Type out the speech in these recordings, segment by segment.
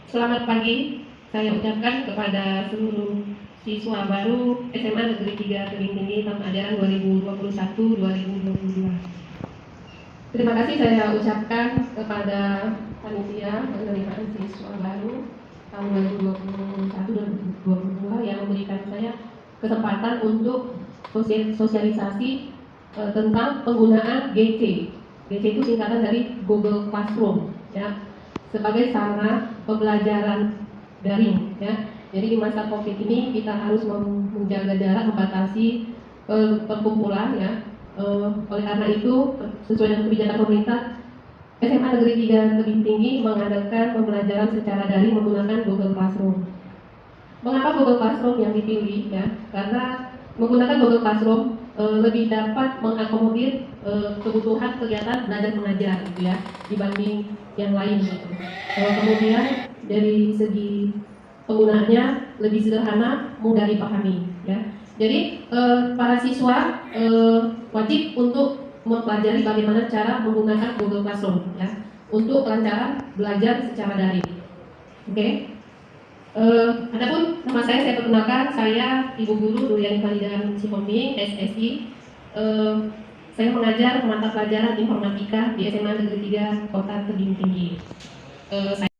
Selamat pagi, saya ucapkan kepada seluruh siswa baru SMA Negeri 3 Tebing Tinggi tahun ajaran 2021-2022. Terima kasih saya ucapkan kepada panitia penerimaan siswa baru tahun 2021-2022 yang memberikan saya kesempatan untuk sosialisasi tentang penggunaan GC. GC itu singkatan dari Google Classroom, ya, sebagai sarana pembelajaran daring, ya. Jadi di masa COVID ini kita harus menjaga jarak, membatasi perkumpulan, ya. Oleh karena itu, sesuai dengan kebijakan pemerintah, SMA Negeri 3 Tebing Tinggi mengadakan pembelajaran secara daring menggunakan Google Classroom. Mengapa Google Classroom yang dipilih, ya? Karena menggunakan Google Classroom lebih dapat mengakomodir kebutuhan kegiatan belajar mengajar, gitu ya, dibanding yang lain, gitu. Kemudian dari segi penggunaannya lebih sederhana, mudah dipahami, ya. Jadi para siswa wajib untuk mempelajari bagaimana cara menggunakan Google Classroom, ya, untuk kelancaran belajar secara daring. Oke. Adapun nama saya perkenalkan, saya Ibu Guru Duryani Falidan Sihomi, SSI. Saya mengajar mata pelajaran informatika di SMA Negeri 3 Kota Tebing Tinggi. Saya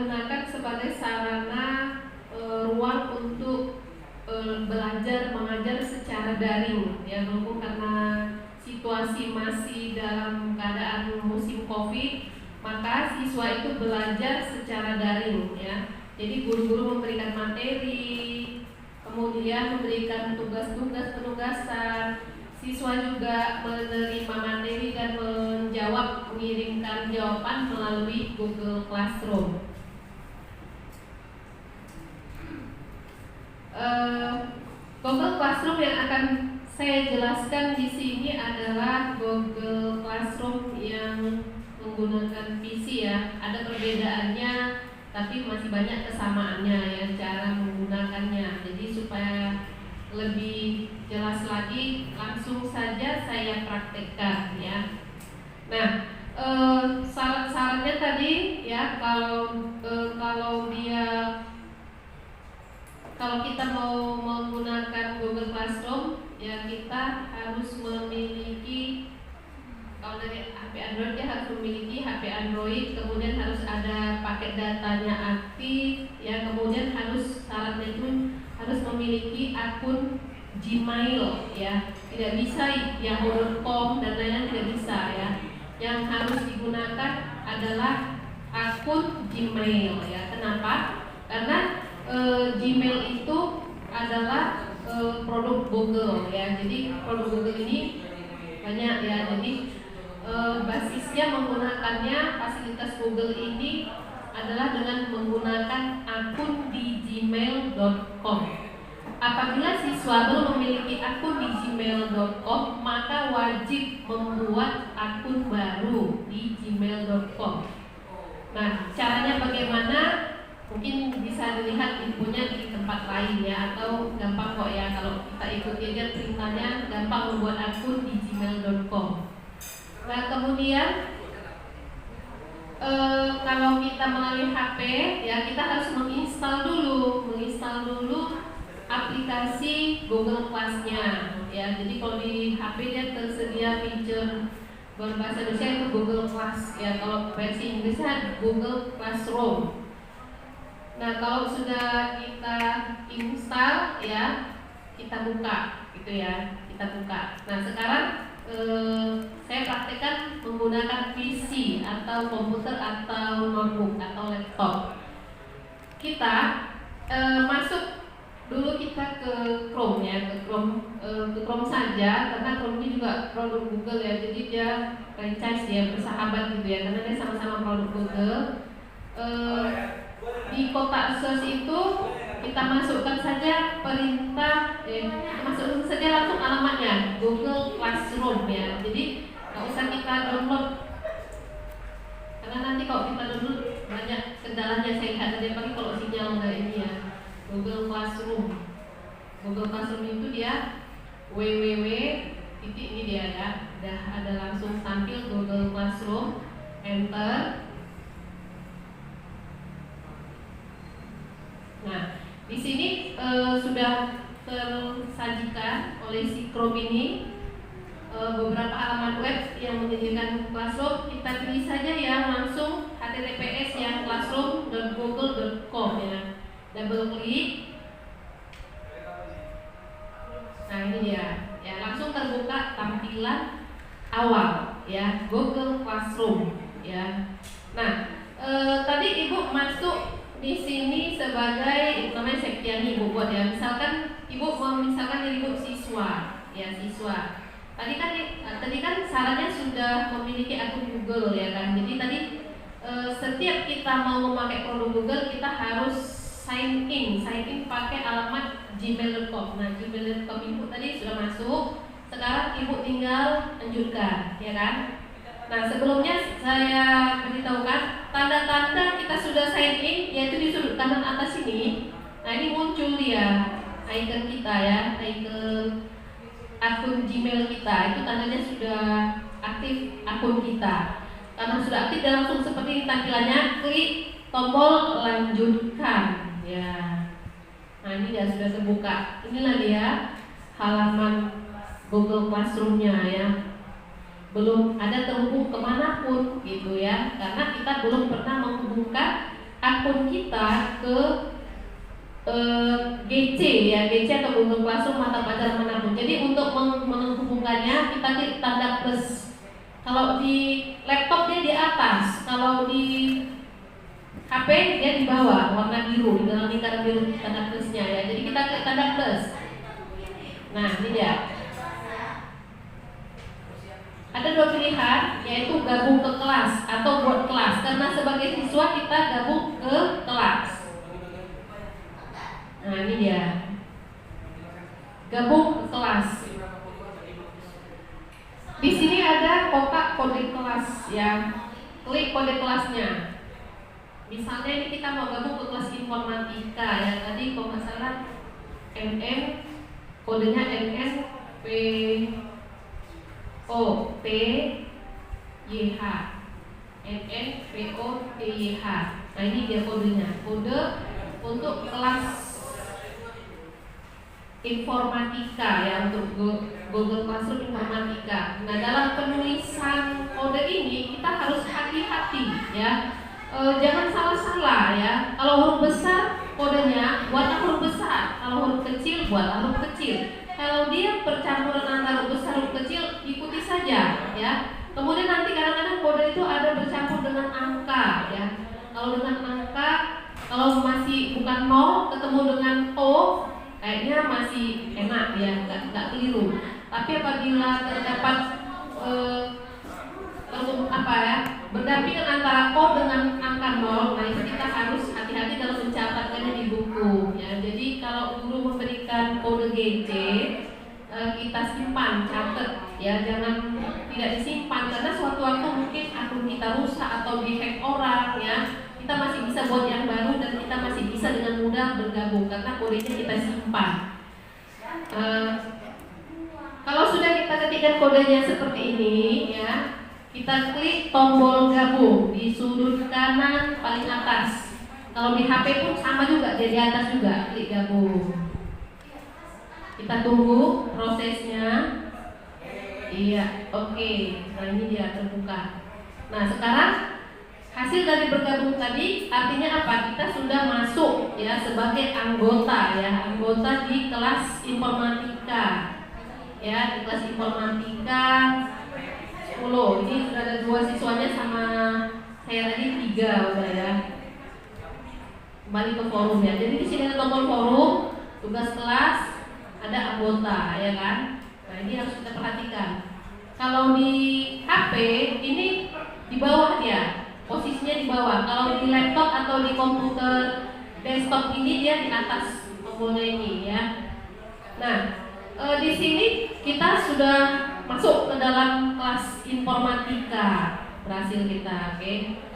gunakan sebagai sarana ruang untuk belajar mengajar secara daring ya, walaupun karena situasi masih dalam keadaan musim Covid, maka siswa itu belajar secara daring ya. Jadi guru-guru memberikan materi, kemudian memberikan tugas-tugas penugasan, siswa juga menerima materi dan mengirimkan jawaban melalui Google Classroom. Google Classroom yang akan saya jelaskan di sini adalah Google Classroom yang menggunakan PC ya. Ada perbedaannya, tapi masih banyak kesamaannya ya cara menggunakannya. Jadi supaya lebih jelas lagi, langsung saja saya praktekkan ya. Nah, syarat-syaratnya tadi ya, kalau kita mau menggunakan Google Classroom ya, kita harus memiliki, kalau dari HP Android dia harus memiliki HP Android, kemudian harus ada paket datanya aktif ya, kemudian syaratnya itu harus memiliki akun Gmail ya, tidak bisa yahoo.com dan lain-lain, tidak bisa ya. Yang harus digunakan adalah akun Gmail ya. Kenapa? Karena Gmail itu adalah produk Google ya. Jadi produk Google ini banyak ya. Jadi basisnya menggunakannya, fasilitas Google ini adalah dengan menggunakan akun di gmail.com. Apabila siswa belum memiliki akun di gmail.com, maka wajib membuat akun baru di gmail.com. Nah, caranya bagaimana? Mungkin bisa dilihat infonya di tempat lain ya, atau gampang kok ya, kalau kita ikuti aja perintahnya, gampang membuat akun di gmail.com. Nah, kemudian kalau kita melalui HP ya, kita harus menginstal dulu aplikasi Google Class-nya ya. Jadi kalau di HP dia tersedia fitur berbahasa Indonesia itu Google Class ya, kalau versi Inggrisnya Google Classroom. Nah, kalau sudah kita install ya, kita buka gitu ya, kita buka. Nah, sekarang saya praktekkan menggunakan PC atau komputer atau notebook atau laptop. Kita masuk dulu kita ke Chrome ya, ke Chrome saja, karena Chrome ini juga produk Google ya, jadi dia franchise ya, bersahabat gitu ya, karena dia sama-sama produk Google. Di kotak search itu kita masukkan saja perintah, masukkan saja langsung alamatnya Google Classroom ya. Jadi nggak usah kita download, karena nanti kalau kita download banyak kendalanya. Saya lihat tadi pagi kalau sinyal nggak ini ya. Google Classroom itu dia www titik ini dia ya, udah ada langsung tampil Google Classroom, enter. Nah, di sini sudah tersajikan oleh si Chrome ini beberapa halaman web yang menyediakan Classroom. Kita pilih saja yang langsung https yang classroom.google.com ya. Double klik. Nah, ini dia. Ya, langsung terbuka tampilan awal ya, Google Classroom ya. Nah, tadi Ibu masuk di sini sebagai namanya Septiani Ibu buat ya. Misalkan Ibu Ibu siswa ya, siswa. Tadi kan syaratnya sudah memiliki akun Google ya kan. Jadi tadi setiap kita mau memakai produk Google, kita harus sign in pakai alamat gmail.com. Nah, gmail.com Ibu tadi sudah masuk. Sekarang Ibu tinggal lanjutkan ya kan. Nah, sebelumnya saya beritahukan tanda-tanda kita sudah sign in, yaitu di sudut kanan atas ini. Nah, ini muncul dia icon kita ya, icon akun Gmail kita. Itu tandanya sudah aktif akun kita. Karena sudah aktif dan langsung seperti ini tampilannya, klik tombol lanjutkan ya. Nah, ini dia sudah terbuka. Inilah dia halaman Google Classroom-nya ya. Belum ada terhubung kemanapun gitu ya, karena kita belum pernah membuka akun kita ke GC ya, GC atau Google Classroom mata pelajaran manapun. Jadi untuk menghubungkannya kita klik tanda plus. Kalau di laptop dia di atas, kalau di HP dia di bawah, warna biru, di dalam lingkaran biru tanda plusnya ya. Jadi kita klik tanda plus. Nah ini dia. Ada dua pilihan, yaitu gabung ke kelas atau buat kelas. Karena sebagai siswa kita gabung ke kelas. Nah ini dia, gabung ke kelas. Di sini ada kotak kode kelas ya, klik kode kelasnya. Misalnya ini kita mau gabung ke kelas informatika ya, tadi kalau nggak salah NN, kodenya NN P O T Y H, NN P O T Y H. Nah ini dia kodenya, kode untuk kelas informatika ya, untuk Google Classroom informatika. Nah dalam penulisan kode ini kita harus hati-hati ya, jangan salah-salah ya. Kalau huruf besar kodenya buat huruf besar, kalau huruf kecil buat huruf kecil. Kalau dia percampuran antara huruf besar huruf kecil ikuti saja ya. Kemudian nanti kadang-kadang kode itu ada bercampur dengan angka ya. Kalau dengan angka, kalau masih bukan 0 ketemu dengan O, kayaknya masih enak ya, nggak keliru. Tapi apabila terdapat berdampingan antara O dengan angka 0, nah itu kita harus hati-hati dalam mencatatkannya di buku ya. Jadi kalau guru memberikan kode GC, kita simpan, catat ya, jangan tidak disimpan karena suatu waktu mungkin akun kita rusak atau dihack orang ya. Kita masih bisa buat yang baru dan kita masih bisa dengan mudah bergabung karena kodenya kita simpan. Kalau sudah kita ketikkan kodenya seperti ini ya, kita klik tombol gabung di sudut kanan paling atas. Kalau di HP pun sama juga, di atas juga klik gabung. Kita tunggu prosesnya. Iya, oke. Nah ini dia terbuka. Nah sekarang hasil dari bergabung tadi artinya apa? Kita sudah masuk ya sebagai anggota ya, anggota di kelas informatika ya, di kelas informatika 10. Ini sudah ada 2 siswanya sama saya tadi 3 udah ya. Kembali ke forum ya. Jadi di sini ada tombol forum, tugas kelas, ada anggota ya kan. Nah ini harus kita perhatikan. Kalau di HP ini di bawah ya, posisinya di bawah. Kalau di laptop atau di komputer desktop ini dia di atas tombolnya ini ya. Nah, di sini kita sudah masuk ke dalam kelas informatika, berhasil kita, oke.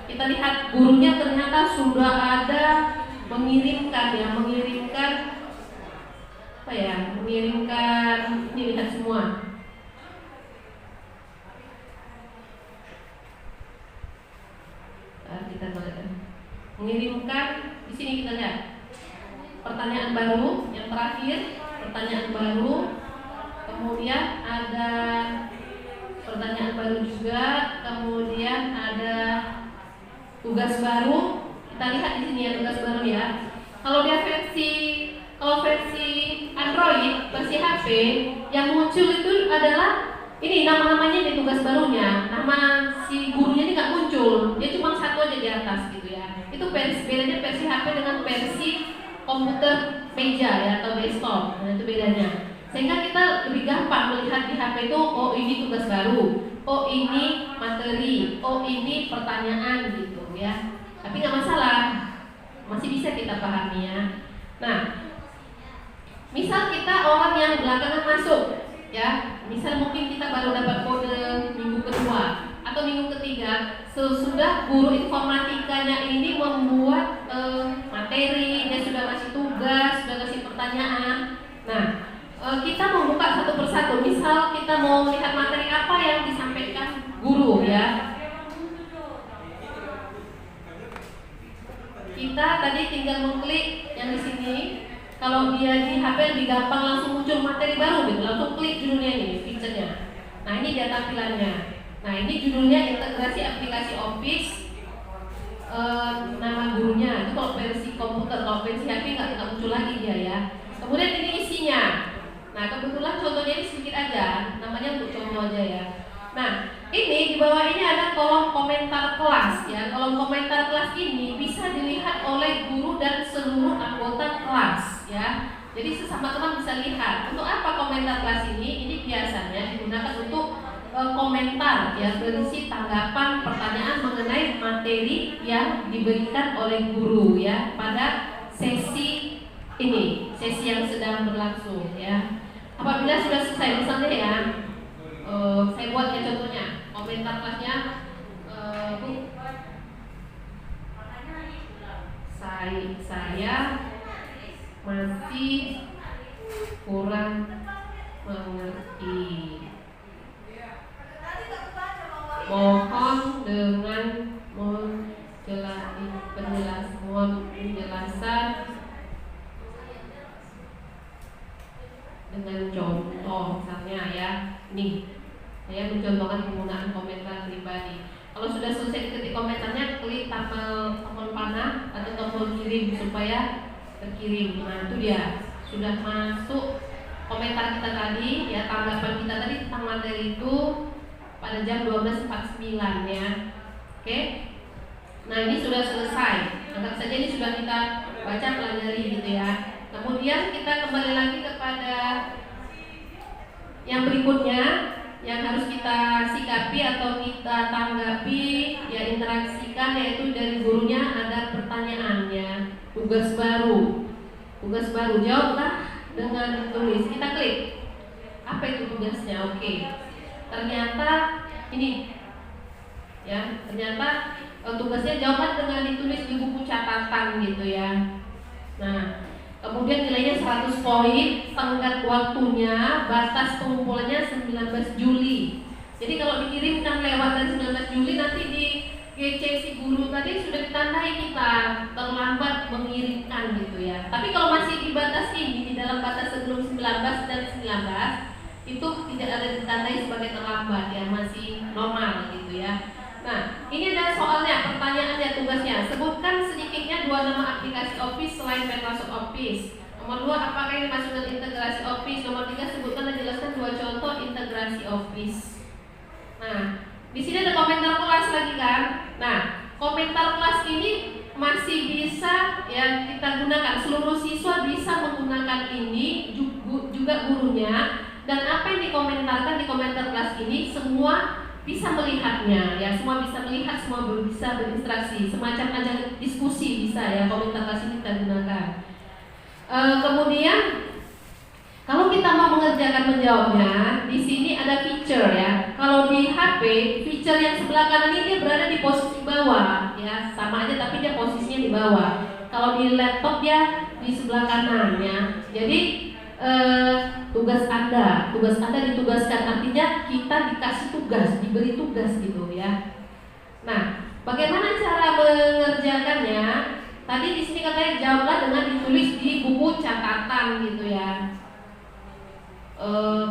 Kita lihat gurunya ternyata sudah ada mengirimkan ya, mengirimkan ini lihat semua. Kita mengirimkan di sini kita lihat pertanyaan baru yang terakhir, pertanyaan baru, kemudian ada pertanyaan baru juga, kemudian ada tugas baru. Kita lihat di sini ya tugas baru ya. Kalau versi Android, versi HP yang muncul itu adalah ini nama-namanya di tugas barunya. Nama si gurunya ini nggak muncul, dia cuma satu aja di atas gitu ya. Itu bedanya versi HP dengan versi komputer meja ya atau desktop. Nah itu bedanya. Sehingga kita lebih gampang melihat di HP itu, oh ini tugas baru, oh ini materi, oh ini pertanyaan gitu ya. Tapi nggak masalah, masih bisa kita pahami ya. Nah, misal kita orang yang belakangan masuk ya, misal mungkin kita baru dapat kode minggu kedua atau minggu ketiga, sesudah guru informatikanya ini membuat materi, dia sudah kasih tugas, sudah kasih pertanyaan. Nah, kita membuka satu persatu. Misal kita mau lihat materi apa yang disampaikan guru ya. Kita tadi tinggal mengklik yang di sini. Kalau dia di HP lebih gampang langsung muncul materi baru gitu. Langsung klik judulnya ini, picture-nya. Nah, ini dia tampilannya. Nah, ini judulnya integrasi aplikasi Office nama gurunya. Itu kalau versi komputer, kalau versi HP nggak muncul lagi dia ya. Kemudian ini isinya. Nah kebetulan contohnya ini sedikit aja, namanya untuk contoh aja ya. Nah ini di bawah ini ada kolom komentar kelas ya. Kolom komentar kelas ini bisa dilihat oleh guru dan seluruh anggota kelas ya. Jadi sesama teman bisa lihat. Untuk apa komentar kelas ini? Ini biasanya digunakan untuk komentar ya, berisi tanggapan pertanyaan mengenai materi yang diberikan oleh guru ya pada sesi ini, sesi yang sedang berlangsung ya. Apabila sudah selesai misalnya ya, saya buat ya contohnya komentar kelasnya, Bu, saya masih kurang mengerti. Mohon dengan penjelasan dengan contoh misalnya ya. Nih, saya mencontohkan penggunaan komentar pribadi. Kalau sudah selesai ketik komentarnya, klik tombol panah atau tombol kirim supaya terkirim. Nah, itu dia sudah masuk komentar kita tadi ya, tanggapan kita tadi tentang materi itu pada jam 12.49 ya. Oke. Nah, ini sudah selesai. Anggap saja ini sudah kita baca pelajari gitu ya. Kemudian kita kembali lagi kepada yang berikutnya yang harus kita sikapi atau kita tanggapi ya, interaksikan, yaitu dari gurunya ada pertanyaannya, tugas baru. Tugas baru, jawablah dengan tulis. Kita klik. Apa itu tugasnya? Oke. Ternyata ini ya, ternyata tugasnya jawablah dengan ditulis di buku catatan gitu ya. Nah, kemudian nilainya 100 poin, tenggat waktunya, batas pengumpulannya 19 Juli. Jadi kalau dikirimkan lewat dari 19 Juli nanti di GC si guru tadi sudah ditandai kita terlambat mengirimkan gitu ya. Tapi kalau masih di batas ini, di dalam batas sebelum 19 dan 19 itu tidak ada ditandai sebagai terlambat ya, masih normal gitu ya. Nah, ini ada soalnya, pertanyaannya, tugasnya. Sebutkan sedikitnya 2 nama aplikasi Office selain Microsoft Office. Nomor 2, apakah ini masuk dalam integrasi Office? Nomor 3, sebutkan dan jelaskan 2 contoh integrasi Office. Nah, di sini ada komentar kelas lagi kan? Nah, komentar kelas ini masih bisa ya kita gunakan. Seluruh siswa bisa menggunakan ini, juga gurunya. Dan apa yang dikomentarkan di komentar kelas ini semua bisa melihatnya ya, semua bisa melihat, semua bisa berinteraksi, semacam ajang diskusi bisa ya, komentar kelas ini kita gunakan. Kemudian kalau kita mau mengerjakan menjawabnya, di sini ada feature ya. Kalau di HP, feature yang sebelah kanan ini dia berada di posisi bawah ya, sama aja tapi dia posisinya di bawah. Kalau di laptop dia di sebelah kanan ya. Jadi tugas Anda ditugaskan, artinya kita dikasih tugas, diberi tugas gitu ya. Nah, bagaimana cara mengerjakannya? Tadi di sini katanya jawablah dengan ditulis di buku catatan gitu ya.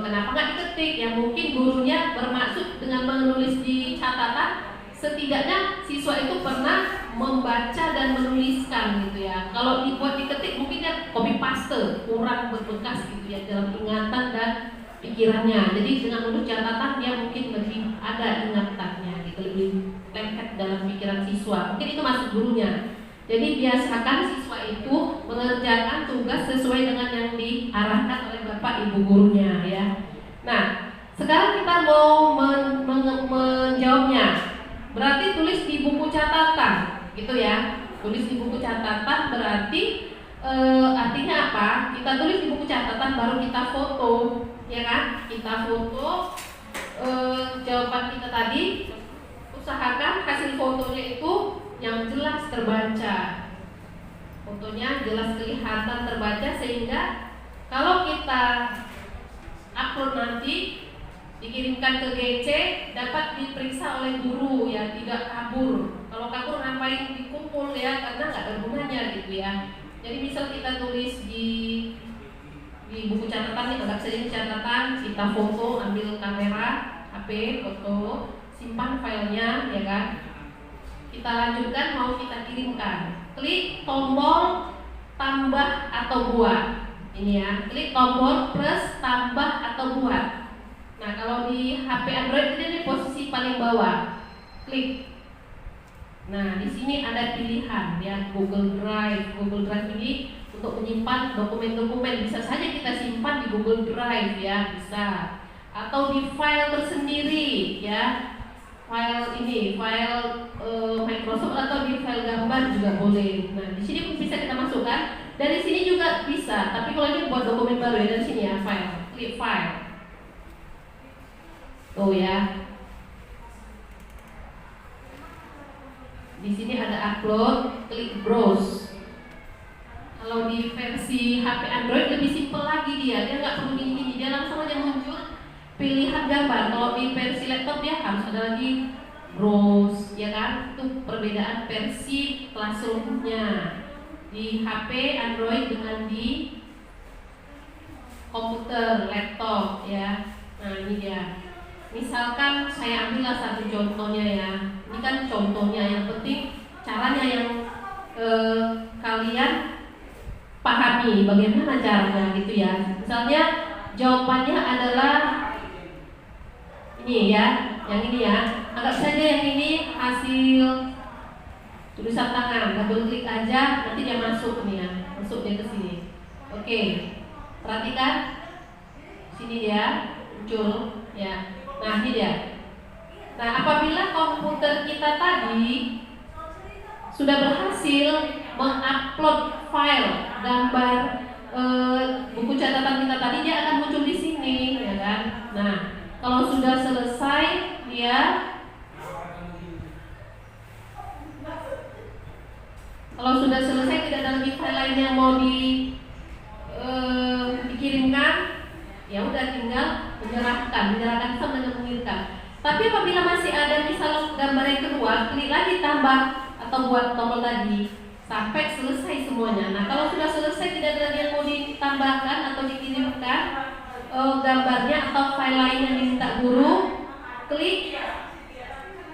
Kenapa nggak diketik? Ya mungkin gurunya bermaksud dengan menulis di catatan, setidaknya siswa itu pernah membaca dan menuliskan gitu ya. Kalau dibuat diketik mungkin kan copy paste, kurang berbekas gitu ya dalam ingatan dan pikirannya. Jadi dengan menulis catatan dia mungkin lebih ada ingatannya gitu, lebih lengket dalam pikiran siswa. Mungkin itu maksud gurunya. Jadi biasakan siswa itu mengerjakan tugas sesuai dengan yang diarahkan oleh Bapak Ibu gurunya ya. Nah, sekarang kita mau menjawabnya. Berarti tulis di buku catatan gitu ya. Tulis di buku catatan berarti artinya apa? Kita tulis di buku catatan baru kita foto, ya kan? Kita foto jawaban kita tadi. Usahakan hasil fotonya itu yang jelas terbaca. Fotonya jelas kelihatan terbaca sehingga kalau kita upload nanti dikirimkan ke GC dapat diperiksa oleh guru ya, tidak kabur. Kalau kabur ngapain dikumpul ya, karena nggak ada gunanya gitu ya. Jadi misal kita tulis di buku catatan nih, anggap saja ini catatan, kita foto, ambil kamera HP, foto, simpan filenya ya kan. Kita lanjutkan, mau kita kirimkan. Klik tombol tambah atau buat. Ini ya, klik tombol plus, tambah atau buat. Nah, kalau di HP Android ini posisi paling bawah. Klik. Nah, di sini ada pilihan ya, Google Drive. Google Drive ini untuk menyimpan dokumen-dokumen. Bisa saja kita simpan di Google Drive ya, bisa. Atau di file tersendiri ya. File ini, file Microsoft atau di file gambar juga boleh. Nah, di sini pun bisa kita masukkan. Dari sini juga bisa. Tapi kalau ini buat dokumen baru ya, dari sini ya, file. Klik file. Tuh ya. Di sini ada upload, klik browse. Kalau di versi HP Android lebih simpel lagi dia nggak perlu ini, dia langsung aja muncul pilihan gambar. Kalau di versi laptop dia harus ada lagi browse, ya kan? Itu perbedaan versi Classroom-nya di HP Android dengan di komputer, laptop, ya. Nah ini dia. Misalkan saya ambillah satu contohnya ya. Ini kan contohnya, yang penting caranya yang kalian pahami bagaimana caranya gitu ya. Misalnya jawabannya adalah ini ya, yang ini ya. Anggap saja yang ini hasil tulisan tangan. Double klik aja, nanti dia masuk nih ya, masuk dia ke sini. Oke, perhatikan sini dia muncul ya. Nah ini dia. Nah apabila komputer kita tadi sudah berhasil mengupload file gambar buku catatan kita tadi, dia akan muncul di sini, ya kan? Nah kalau sudah selesai dia tidak ada lagi file lain yang mau dikirimkan, ya udah tinggal menyerahkan sama dengan mengirimkan. Tapi apabila masih ada misal gambar yang kedua, klik lagi tambah atau buat tombol tadi sampai selesai semuanya. Nah kalau sudah selesai tidak ada lagi yang mau ditambahkan atau dikirimkan gambarnya atau file lain yang diminta guru, klik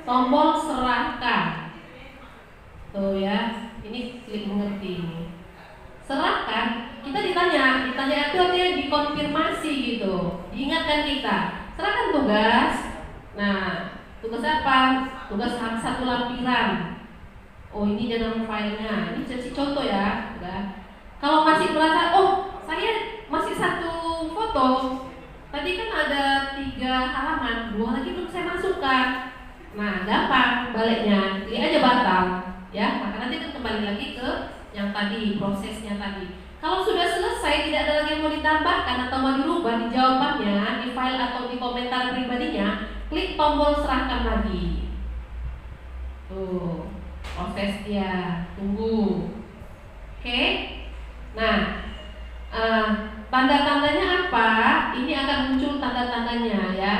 tombol serahkan. Tuh ya, ini klik mengerti. Serahkan, kita ditanya itu artinya dikonfirmasi gitu, diingatkan kita. Serahkan tugas. Nah, tugas apa? Tugas satu lampiran. Oh ini dalam filenya. Ini jadi contoh ya. Udah. Kalau masih merasa, oh saya masih satu foto. Tadi kan ada 3 halaman, 2 lagi belum saya masukkan. Nah, gampang baliknya. Klik aja batal. Ya, maka nanti kita kembali lagi ke yang tadi, prosesnya tadi. Kalau sudah selesai, tidak ada lagi yang mau ditambahkan atau mau dirubah di jawabannya, di file atau di komentar pribadinya, klik tombol serahkan lagi. Tuh, proses dia. Tunggu. Oke. Nah, tanda-tandanya apa? Ini akan muncul tanda-tandanya ya,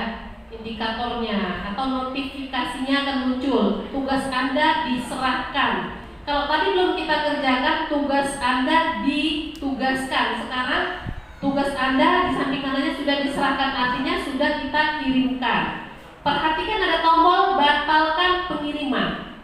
indikatornya atau notifikasinya akan muncul. Tugas Anda diserahkan. Kalau tadi belum kita kerjakan, tugas Anda ditugaskan. Sekarang tugas Anda di samping kanannya sudah diserahkan, artinya sudah kita kirimkan. Perhatikan ada tombol batalkan pengiriman.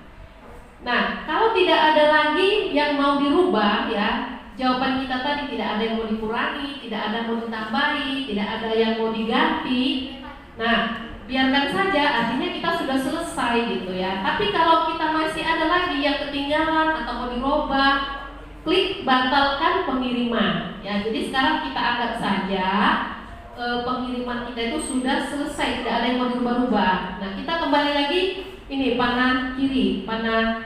Nah, kalau tidak ada lagi yang mau dirubah ya, jawaban kita tadi tidak ada yang mau dikurangi, tidak ada yang mau ditambahi, tidak ada yang mau diganti. Nah, biarkan saja, artinya kita sudah selesai gitu ya. Tapi kalau kita masih ada lagi yang ketinggalan atau mau dirubah, klik batalkan pengiriman ya. Jadi sekarang kita anggap saja pengiriman kita itu sudah selesai, tidak ada yang mau dirubah-rubah. Nah kita kembali lagi, ini panah kiri, panah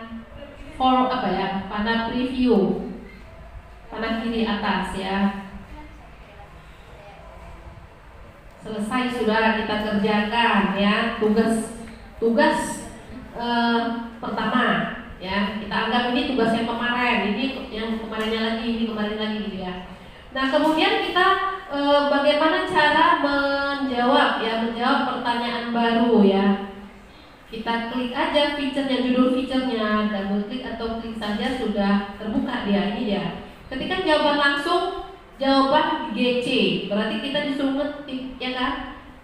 panah preview, panah kiri atas ya. Selesai sudah kita kerjakan ya tugas pertama ya. Kita anggap ini tugas yang kemarin, ini yang kemarinnya lagi, ini kemarin lagi gitu ya. Nah kemudian kita bagaimana cara menjawab pertanyaan baru ya. Kita klik aja feature-nya, judul feature-nya, double klik atau klik saja sudah terbuka dia. Ini dia. Ketika jawaban langsung, jawaban GC, berarti kita disuruh ngetik ya kan.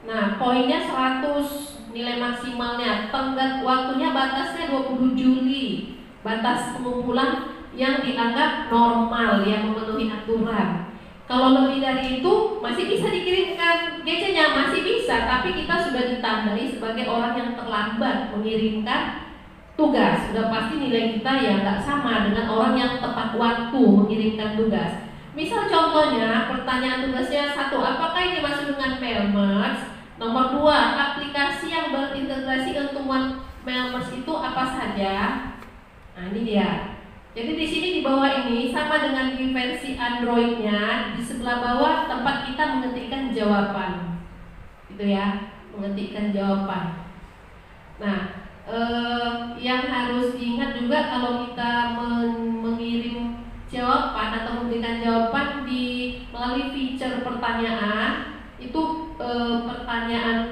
Nah poinnya 100 nilai maksimalnya. Tenggat waktunya batasnya 20 Juli. Batas pengumpulan yang dianggap normal, yang memenuhi aturan. Kalau lebih dari itu masih bisa dikirimkan GC-nya, masih bisa, tapi kita sudah ditandai sebagai orang yang terlambat mengirimkan tugas. Sudah pasti nilai kita ya nggak sama dengan orang yang tepat waktu mengirimkan tugas. Misal contohnya pertanyaan tugasnya 1, apakah ini masuk dengan Mailmerge? Nomor 2, aplikasi yang berintegrasi untuk Mailmerge itu apa saja? Nah ini dia. Jadi di sini di bawah ini sama dengan di versi Android-nya, di sebelah bawah tempat kita mengetikkan jawaban, gitu ya, mengetikkan jawaban. Nah, yang harus diingat juga kalau kita mengirim jawaban atau memberikan jawaban melalui feature pertanyaan, itu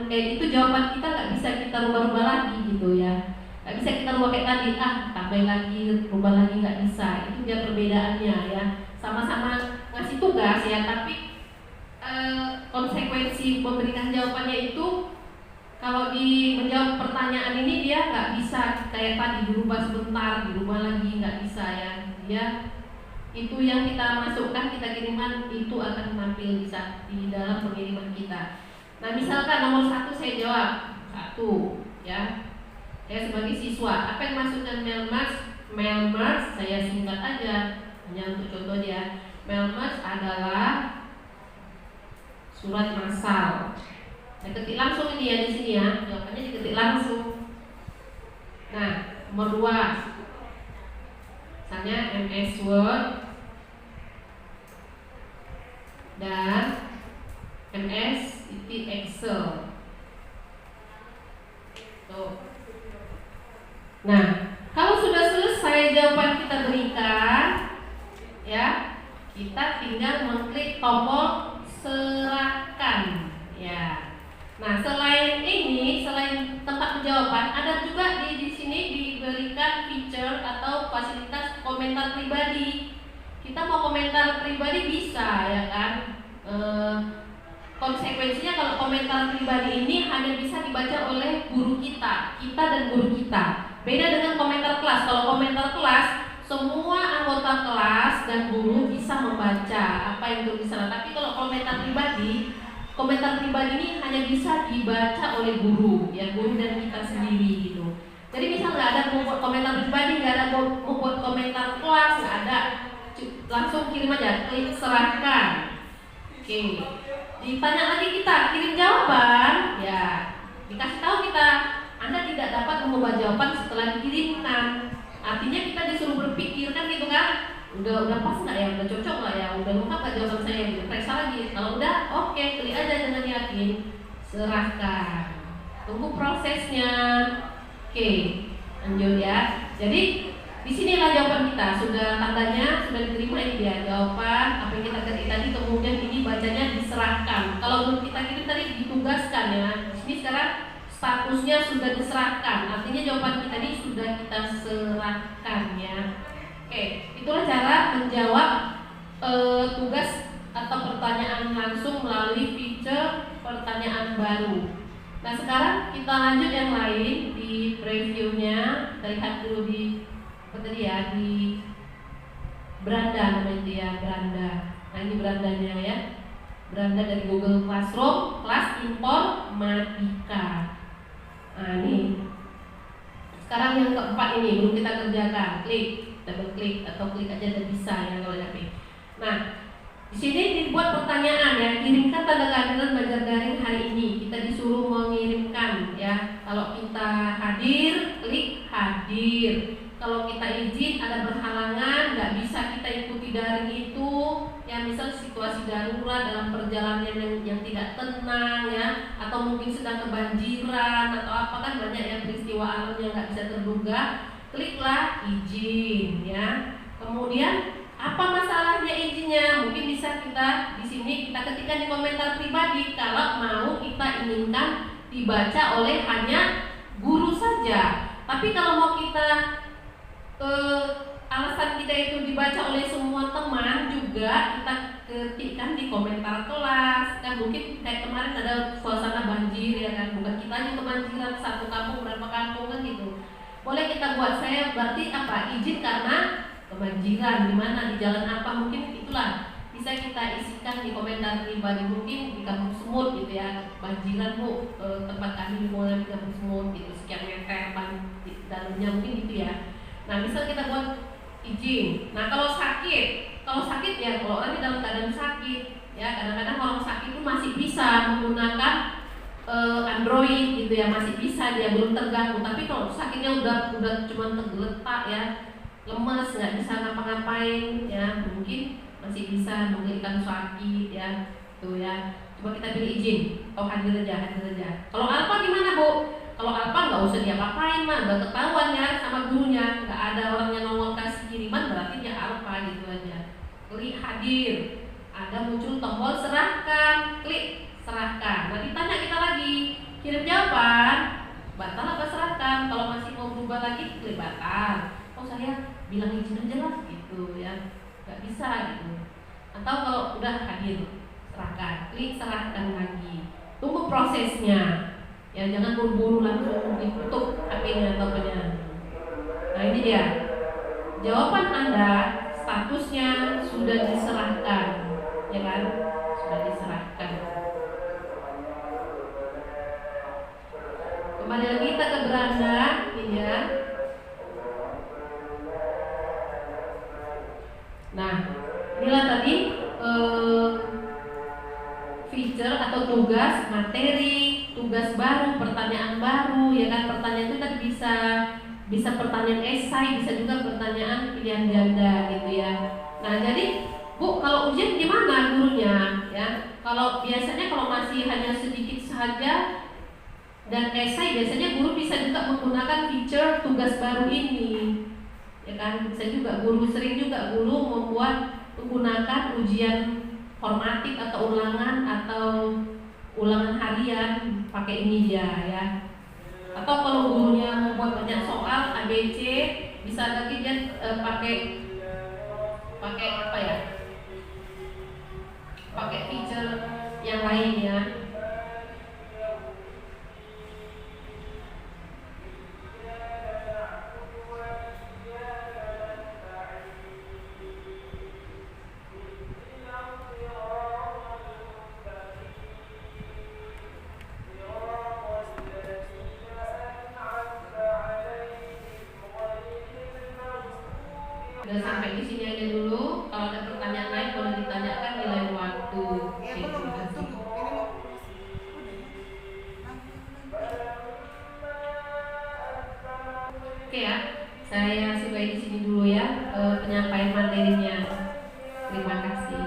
itu jawaban kita nggak bisa kita rubah-rubah lagi gitu ya. Nggak bisa kita rubah kayak tadi, tambah lagi, rubah lagi, nggak bisa. Itu dia perbedaannya ya. Sama-sama ngasih tugas ya, tapi konsekuensi memberikan jawabannya itu kalau menjawab pertanyaan ini dia nggak bisa kayak tadi dirubah sebentar, dirubah lagi, nggak bisa ya. Dia itu yang kita masukkan, kita kirimkan itu akan tampil di dalam pengiriman kita. Nah misalkan nomor 1 saya jawab 1 ya. Saya sebagai siswa, apa yang masuk ke Mailmerge? Saya singkat aja, hanya untuk contoh dia. Mailmerge adalah surat massal. Saya ketik langsung ini ya di sini ya, jawabannya diketik langsung. Nah, nomor 2, misalnya MS Word dan MS Excel. Tuh. Nah, kalau sudah selesai jawaban kita berikan, ya, kita tinggal mengklik tombol serahkan, ya. Nah, selain ini, selain tempat penjawaban, ada juga di sini diberikan feature atau fasilitas komentar pribadi. Kita mau komentar pribadi bisa, ya kan? Konsekuensinya kalau komentar pribadi ini hanya bisa dibaca oleh guru kita dan guru kita. Beda dengan komentar kelas. Kalau komentar kelas, semua anggota kelas dan guru bisa membaca apa yang tulisan. Tapi kalau komentar pribadi ini hanya bisa dibaca oleh guru, ya guru dan kita sendiri gitu. Jadi misal nggak ada membuat komentar pribadi, nggak ada membuat komentar kelas, nggak ada, langsung kirim aja, klik serahkan. Oke. Ditanya lagi kita kirim jawaban, ya dikasih tahu kita Anda tidak dapat mengubah jawaban setelah dikirimkan. Artinya kita disuruh berpikir kan gitu kan, udah pas nggak ya, udah cocok nggak ya, udah lengkap nggak jawaban saya, gitu. Periksa lagi. Kalau udah oke, klik aja dengan yakin, serahkan. Tunggu prosesnya. Oke, lanjut ya. Jadi disinilah jawaban kita, sudah tandanya sudah diterima, ini dia jawaban apa yang kita ketik tadi, kemudian ini bacanya diserahkan. Kalau belum kita kirim tadi ditugaskan ya. Di sini sekarang statusnya sudah diserahkan, artinya jawaban kita ini sudah kita serahkan ya. Oke, itulah cara menjawab tugas atau pertanyaan langsung melalui feature pertanyaan baru. Nah sekarang kita lanjut yang lain di previewnya. Kita lihat dulu di di beranda namanya dia, beranda. Nah ini berandanya ya, beranda dari Google Classroom, kelas informatika. Nah ini sekarang yang keempat ini belum kita kerjakan, klik, double klik atau klik aja dan bisa ya kalau ada. Nah di sini dibuat pertanyaan ya, kirimkan tanda kehadiran belajar daring hari ini. Kita disuruh mengirimkan ya. Kalau kita hadir, klik hadir. Kalau kita izin ada berhalangan, nggak bisa kita ikuti daring itu, ya misal situasi darurat dalam perjalanan yang tidak tenang ya, atau mungkin sedang kebanjiran atau apa kan banyak ya peristiwa alam yang nggak bisa terduga, kliklah izin ya. Kemudian apa masalahnya izinnya? Mungkin bisa kita di sini kita ketikkan di komentar pribadi kalau mau kita inginkan dibaca oleh hanya guru saja. Tapi kalau mau kita alasan kita itu dibaca oleh semua teman juga kita ketikkan di komentar kelas kan mungkin kayak kemarin ada suasana banjir ya kan, bukan kita aja kebanjiran, satu kampung berapa kampung kan gitu. Boleh kita buat, saya berarti apa, izin karena kebanjiran di mana, di jalan apa, mungkin itulah bisa kita isikan di komentar pribadi, mungkin di Kampung Semut gitu ya, banjiran Bu, tempat kami mulai di Kampung Semut gitu, sekian meter di dalamnya mungkin gitu ya. Nah bisa kita buat izin. Nah kalau sakit ya, kalau orang di dalam keadaan sakit ya, kadang-kadang orang sakit itu masih bisa menggunakan Android gitu ya, masih bisa, dia belum terganggu. Tapi kalau sakitnya udah cuma tergeletak ya, lemes, nggak bisa ngapa-ngapain ya, mungkin masih bisa memberikan sakit ya, tuh ya. Coba kita pilih izin, hadir aja. Kalau Alfa gimana Bu? Kalau Alfa nggak usah diapa-apain mah, udah ketahuan ya sama gurunya, nggak ada orang yang nongol kasih kiriman, berarti dia Alfa gitu aja. Klik hadir, ada muncul tombol serahkan, klik serahkan. Nanti tanya kita lagi, kirim jawaban, batal apa serahkan. Kalau masih mau berubah lagi, klik batal. Oh saya bilang izin aja lah gitu ya, nggak bisa gitu. Atau kalau udah hadir, serahkan, klik serahkan lagi. Tunggu prosesnya. Ya jangan buru-buru langsung ditutup HP-nya atau apanya. Nah ini dia. Jawaban Anda statusnya sudah diserahkan, ya kan? Sudah diserahkan. Kembali lagi kita ke beranda, ya. Nah, inilah tadi feature atau tugas, materi, tugas baru, pertanyaan baru, ya kan? Pertanyaan itu tadi bisa pertanyaan esai, bisa juga pertanyaan pilihan ganda gitu ya. Nah jadi Bu, kalau ujian gimana gurunya ya? Kalau biasanya kalau masih hanya sedikit saja dan esai, biasanya guru bisa juga menggunakan feature tugas baru ini, ya kan? Bisa juga sering juga guru menggunakan ujian formatif atau ulangan harian pakai ini ya. Atau kalau gurunya membuat banyak soal ABC, bisa lagi dia pakai apa ya? Pakai feature yang lain ya. Udah sampai di sini aja dulu. Kalau ada pertanyaan lain boleh ditanyakan di lain waktu. Oke, terima kasih. Oke ya, saya sudahi di sini dulu ya penyampaian materinya. Terima kasih.